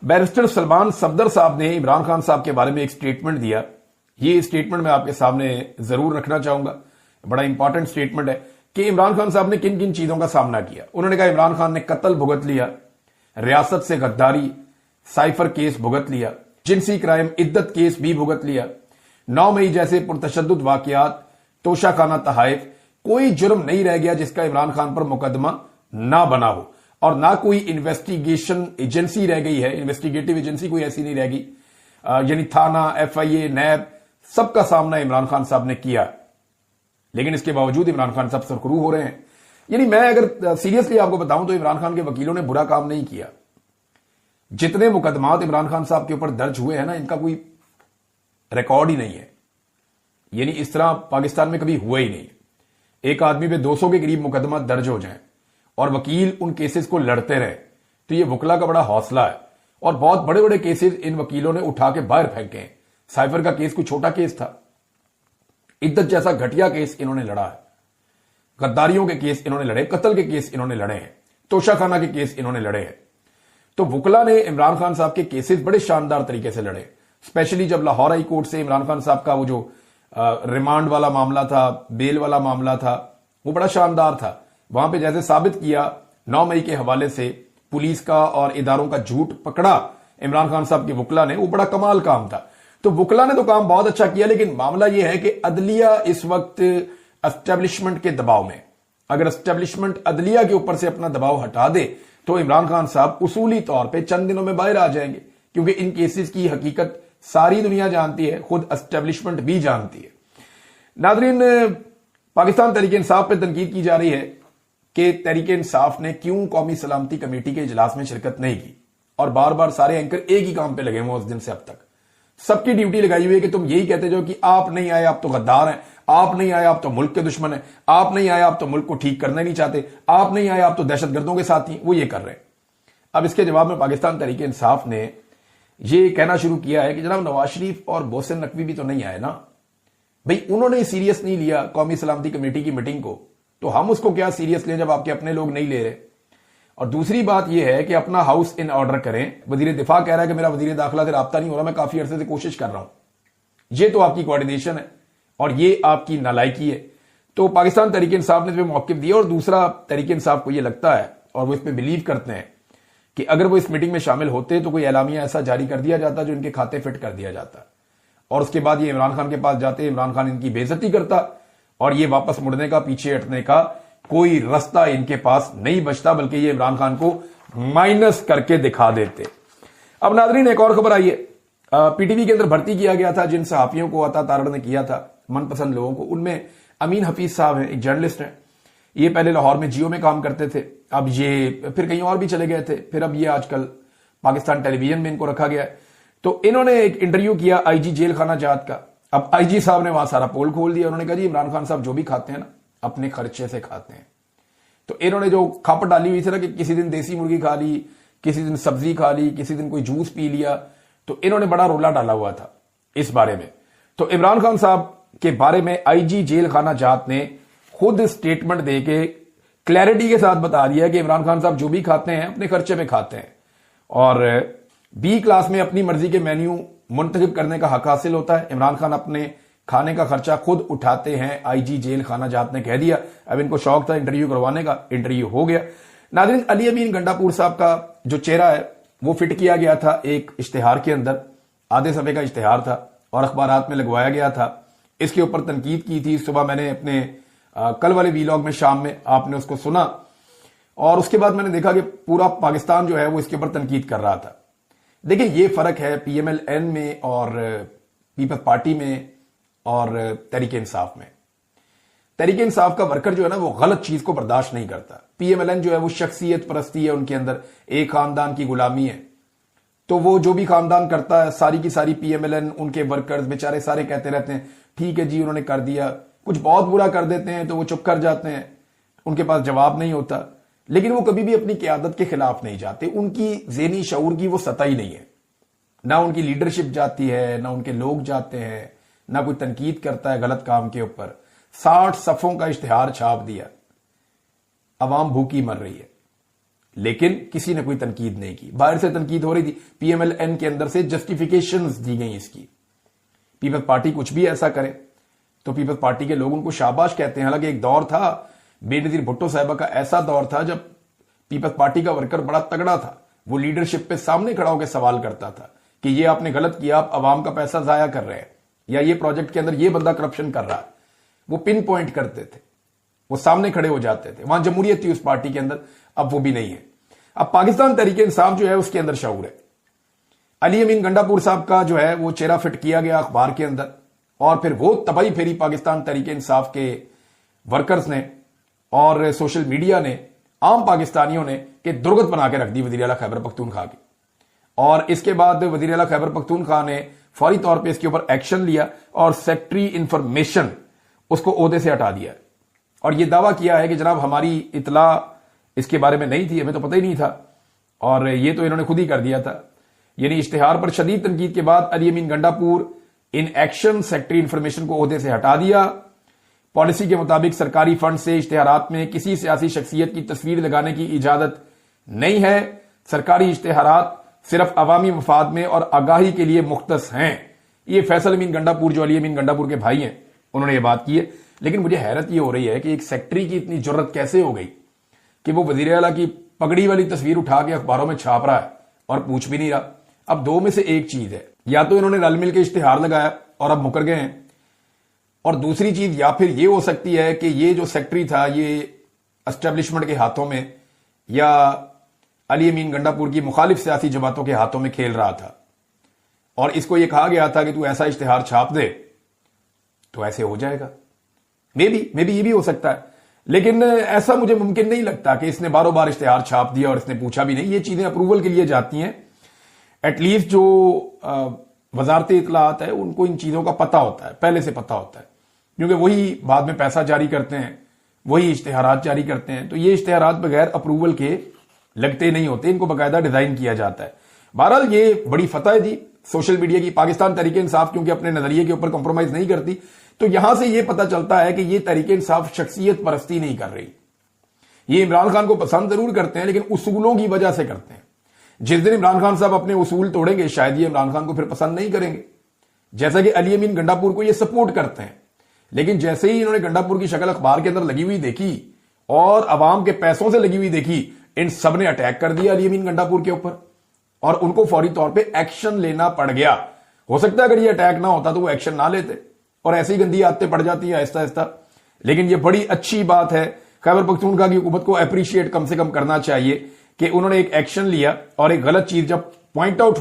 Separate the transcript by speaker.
Speaker 1: Barrister Salman Safdar साहब ने इमरान खान साहब के बारे में एक स्टेटमेंट दिया। ये स्टेटमेंट मैं आपके सामने जरूर रखना चाहूंगा, बड़ा इंपॉर्टेंट स्टेटमेंट है कि इमरान खान साहब ने किन किन चीजों का सामना किया। उन्होंने कहा इमरान खान ने कत्ल भुगत लिया, रियासत से गद्दारी, साइफर केस भुगत लिया, जिनसी क्राइम इद्दत केस भी भुगत लिया, 9 मई जैसे पुरतशद्दुद वाकयात, तोशाखाना तहाइफ, कोई जुर्म नहीं रह गया जिसका इमरान खान पर मुकदमा ना बना हो, और ना कोई इन्वेस्टिगेशन एजेंसी रह गई है, इन्वेस्टिगेटिव एजेंसी कोई ऐसी नहीं रह गई, यानी थाना, FIA, नैब, सबका सामना इमरान खान साहब ने किया। लेकिन इसके बावजूद इमरान खान साहब सरखरू हो रहे हैं। यानी मैं अगर सीरियसली आपको बताऊं तो इमरान खान के वकीलों ने बुरा काम नहीं किया। जितने मुकदमात इमरान खान साहब के ऊपर दर्ज हुए हैं ना, इनका कोई रिकॉर्ड ही नहीं है। यानी इस तरह पाकिस्तान में कभी हुआ ही नहीं। एक आदमी पे 200 के करीब मुकदमा दर्ज हो जाए और वकील उन केसेस को लड़ते रहे, तो ये वकला का बड़ा हौसला है। और बहुत बड़े बड़े केसेस इन वकीलों ने उठा के बाहर फेंके हैं। साइफर का केस कोई छोटा केस था, इद्दत जैसा घटिया केस इन्होंने लड़ा है, गद्दारियों के केस इन्होंने लड़े, कत्ल के केस इन्होंने लड़े हैं, तोशाखाना के केस इन्होंने लड़े हैं। तो वकला ने इमरान खान साहब के केसेस बड़े शानदार तरीके से लड़े। स्पेशली जब लाहौर हाई कोर्ट से इमरान खान साहब का वो जो रिमांड वाला मामला था, बेल वाला मामला था, वो बड़ा शानदार था। वहां पे जैसे साबित किया 9 मई के हवाले से पुलिस का और इदारों का झूठ पकड़ा इमरान खान साहब के वकला ने, वो बड़ा कमाल काम था। तो वकला ने तो काम बहुत अच्छा किया, लेकिन मामला यह है कि अदलिया इस वक्त एस्टेब्लिशमेंट के दबाव में, अगर एस्टेब्लिशमेंट अदलिया के ऊपर से अपना दबाव हटा दे तो इमरान खान साहब उसूली तौर पे चंद दिनों में बाहर आ जाएंगे, क्योंकि इन केसेस की हकीकत सारी दुनिया जानती है, खुद एस्टेब्लिशमेंट भी जानती है। नाज़रीन, पाकिस्तान तहरीक इंसाफ पे तनकीद की जा रही है कि तहरीक इंसाफ ने क्यों कौमी सलामती कमेटी के इजलास में शिरकत नहीं की, और बार बार सारे एंकर एक ही काम पे लगे हुए उस दिन से अब तक। सबकी ड्यूटी लगाई हुई है कि तुम यही कहते जाओ कि आप नहीं आए आप तो गद्दार हैं, आप नहीं आए आप तो मुल्क के दुश्मन हैं, आप नहीं आए आप तो मुल्क को ठीक करना नहीं चाहते, आप नहीं आए आप तो दहशतगर्दों के साथ ही। वो ये कर रहे हैं। अब इसके जवाब में पाकिस्तान तहरीक इंसाफ ने ये कहना शुरू किया है कि जनाब नवाज शरीफ और मोहसिन नकवी भी तो नहीं आए ना भाई, उन्होंने सीरियस नहीं लिया कौमी सलामती कमेटी की मीटिंग को, तो हम उसको क्या सीरियस लें जब आपके अपने लोग नहीं ले रहे। और दूसरी बात यह है कि अपना हाउस इन ऑर्डर करें। वजीर दिफा कह रहा है कि मेरा वजीर दाखिला से राब्ता नहीं हो रहा, मैं काफी अरसे से कोशिश कर रहा हूं। ये तो आपकी कोऑर्डिनेशन है और ये आपकी नालायकी है। तो पाकिस्तान तहरीक इंसाफ ने मौक़िफ़ दिया, और दूसरा तहरीक इंसाफ को यह लगता है और वो इस पर बिलीव करते हैं कि अगर वो इस मीटिंग में शामिल होते तो कोई एलामिया ऐसा जारी कर दिया जाता जो इनके खाते फिट कर दिया जाता, और उसके बाद ये इमरान खान के पास जाते, इमरान खान इनकी बेइज्जती करता, और ये वापस मुड़ने का, पीछे हटने का कोई रास्ता इनके पास नहीं बचता, बल्कि ये इमरान खान को माइनस करके दिखा देते। अब नाज़रीन, एक और खबर आई है। PTV के अंदर भर्ती किया गया था जिन सहाफियों को अता तारड़ ने किया था, मनपसंद लोगों को, उनमें अमीन हफीज साहब हैं, एक जर्नलिस्ट हैं। ये पहले लाहौर में जियो में काम करते थे, अब ये फिर कहीं और भी चले गए थे, फिर अब ये आजकल पाकिस्तान टेलीविजन में इनको रखा गया है। तो इन्होंने एक इंटरव्यू किया IG जेल खाना जात का। अब IG साहब ने वहां सारा पोल खोल दिया। उन्होंने कहा जी इमरान खान साहब जो भी खाते हैं ना अपने खर्चे से खाते हैं। तो इन्होंने जो खापट डाली हुई थी ना कि किसी दिन देसी मुर्गी खा ली, किसी दिन सब्जी खा ली, किसी दिन कोई जूस पी लिया, तो इन्होंने बड़ा रोला डाला हुआ था इस बारे में। तो इमरान खान साहब के बारे में IG जेल खाना जात ने खुद स्टेटमेंट दे के क्लैरिटी के साथ बता दिया कि इमरान खान साहब जो भी खाते हैं अपने खर्चे में खाते हैं, और B क्लास में अपनी मर्जी के मेन्यू मुंतखब करने का हक हासिल होता है। इमरान खान अपने खाने का खर्चा खुद उठाते हैं, IG जेल खाना जात ने कह दिया। अब इनको शौक था इंटरव्यू करवाने का, इंटरव्यू हो गया। नाज़रीन, अली अमीन गंडापुर साहब का जो चेहरा है वो फिट किया गया था एक इश्तिहार के अंदर, आधे सफ़े का इश्तिहार था और अखबारात में लगवाया गया था। इसके ऊपर तनकीद की थी। सुबह मैंने अपने कल वाले वीलॉग में, शाम में आपने उसको सुना, और उसके बाद मैंने देखा कि पूरा पाकिस्तान जो है वो इसके ऊपर तनकीद कर रहा था। देखिए, ये फर्क है PMLN में और पीपल्स पार्टी में और तहरीक इंसाफ में। तहरीक इंसाफ का वर्कर जो है ना वो गलत चीज को बर्दाश्त नहीं करता। PMLN जो है वो शख्सियत परस्ती है, उनके अंदर एक खानदान की गुलामी है। तो वो जो भी खानदान करता है, सारी की सारी PMLN, उनके वर्कर्स बेचारे सारे कहते रहते हैं ठीक है जी उन्होंने कर दिया। कुछ बहुत बुरा कर देते हैं तो वो चुप कर जाते हैं, उनके पास जवाब नहीं होता, लेकिन वो कभी भी अपनी क़यादत के खिलाफ नहीं जाते। उनकी ज़हनी शऊर की वो सतह ही नहीं है, ना उनकी लीडरशिप जाती है, ना उनके लोग जाते हैं, ना कोई तनकीद करता है गलत काम के ऊपर। 60 सफ़ों का इश्तिहार छाप दिया, अवाम भूखी मर रही है। لیکن کسی نے کوئی تنقید نہیں کی. باہر سے تنقید ہو رہی تھی, پی ایم ایل این کے اندر سے جسٹیفیکیشنز دی گئی اس کی. پیپلز پارٹی کچھ بھی ایسا کرے تو پیپلز پارٹی کے لوگ ان کو شاباش کہتے ہیں. حالانکہ ایک دور تھا بے نظیر بھٹو صاحبہ کا, ایسا دور تھا جب پیپلز پارٹی کا ورکر بڑا تگڑا تھا, وہ لیڈرشپ پہ سامنے کھڑا ہو کے سوال کرتا تھا کہ یہ آپ نے غلط کیا, آپ عوام کا پیسہ ضائع کر رہے ہیں, یا یہ پروجیکٹ کے اندر یہ بندہ کرپشن کر رہا ہے. وہ پن پوائنٹ کرتے تھے, وہ سامنے کھڑے ہو جاتے تھے. وہاں جمہوریت تھی اس پارٹی کے اندر, اب وہ بھی نہیں ہے. اب پاکستان تحریک انصاف جو ہے اس کے اندر شعور ہے. علی امین گنڈا پور صاحب کا جو ہے وہ چہرہ فٹ کیا گیا اخبار کے اندر, اور پھر وہ تباہی پھیری پاکستان تحریک انصاف کے ورکرز نے اور سوشل میڈیا نے, عام پاکستانیوں نے, کہ درگت بنا کے رکھ دی وزیر اعلیٰ خیبر پختونخوا کی. اور اس کے بعد وزیر اعلیٰ خیبر پختونخوا نے فوری طور پہ اس کے اوپر ایکشن لیا اور سیکٹری انفارمیشن اس کو عہدے سے ہٹا دیا, اور یہ دعویٰ کیا ہے کہ جناب ہماری اطلاع اس کے بارے میں نہیں تھی, ہمیں تو پتہ ہی نہیں تھا, اور یہ تو انہوں نے خود ہی کر دیا تھا. یعنی اشتہار پر شدید تنقید کے بعد علی امین گنڈا پور ان ایکشن سیکٹری انفارمیشن کو عہدے سے ہٹا دیا. پالیسی کے مطابق سرکاری فنڈ سے اشتہارات میں کسی سیاسی شخصیت کی تصویر لگانے کی اجازت نہیں ہے. سرکاری اشتہارات صرف عوامی مفاد میں اور آگاہی کے لیے مختص ہیں. یہ فیصل امین گنڈا پور جو علی امین گنڈا پور کے بھائی ہیں انہوں نے یہ بات کی ہے. لیکن مجھے حیرت یہ ہو رہی ہے کہ ایک سیکٹری کی اتنی جرت کیسے ہو گئی کہ وہ وزیر اعلیٰ کی پگڑی والی تصویر اٹھا کے اخباروں میں چھاپ رہا ہے اور پوچھ بھی نہیں رہا. اب دو میں سے ایک چیز ہے, یا تو انہوں نے رل مل کے اشتہار لگایا اور اب مکر گئے ہیں, اور دوسری چیز یا پھر یہ ہو سکتی ہے کہ یہ جو سیکٹری تھا یہ اسٹیبلشمنٹ کے ہاتھوں میں یا علی امین گنڈا پور کی مخالف سیاسی جماعتوں کے ہاتھوں میں کھیل رہا تھا, اور اس کو یہ کہا گیا تھا کہ تو ایسا اشتہار چھاپ دے تو ایسے ہو جائے گا. مے بی یہ بھی ہو سکتا ہے, لیکن ایسا مجھے ممکن نہیں لگتا کہ اس نے باروں بار اشتہار چھاپ دیا اور اس نے پوچھا بھی نہیں. یہ چیزیں اپروول کے لیے جاتی ہیں. ایٹ لیسٹ جو وزارت اطلاعات ہے ان کو ان چیزوں کا پتہ ہوتا ہے, پہلے سے پتہ ہوتا ہے, کیونکہ وہی بعد میں پیسہ جاری کرتے ہیں, وہی اشتہارات جاری کرتے ہیں. تو یہ اشتہارات بغیر اپروول کے لگتے نہیں ہوتے, ان کو باقاعدہ ڈیزائن کیا جاتا ہے. بہرحال یہ بڑی فتح ہے جی سوشل میڈیا کی. پاکستان تحریک انصاف کیونکہ اپنے نظریے کے اوپر کمپرومائز نہیں کرتی, تو یہاں سے یہ پتہ چلتا ہے کہ یہ تحریک انصاف شخصیت پرستی نہیں کر رہی. یہ عمران خان کو پسند ضرور کرتے ہیں لیکن اصولوں کی وجہ سے کرتے ہیں. جس دن عمران خان صاحب اپنے اصول توڑیں گے شاید یہ عمران خان کو پھر پسند نہیں کریں گے. جیسا کہ علی امین گنڈا پور کو یہ سپورٹ کرتے ہیں, لیکن جیسے ہی انہوں نے گنڈا پور کی شکل اخبار کے اندر لگی ہوئی دیکھی اور عوام کے پیسوں سے لگی ہوئی دیکھی, ان سب نے اٹیک کر دیا علی امین گنڈا پور کے اوپر, اور ان کو فوری طور پہ ایکشن لینا پڑ گیا. ہو سکتا ہے اگر یہ اٹیک نہ ہوتا تو وہ ایکشن نہ لیتے, اور ایسی گندی عادتیں پڑ جاتی ہیں آہستہ آہستہ. لیکن یہ بڑی اچھی بات ہے, خیبر پختونخوا کی حکومت کو اپریشیٹ کم سے کم کرنا چاہیے کہ انہوں نے ایک ایکشن لیا, اور ایک غلط چیز جب پوائنٹ آؤٹ ہوئی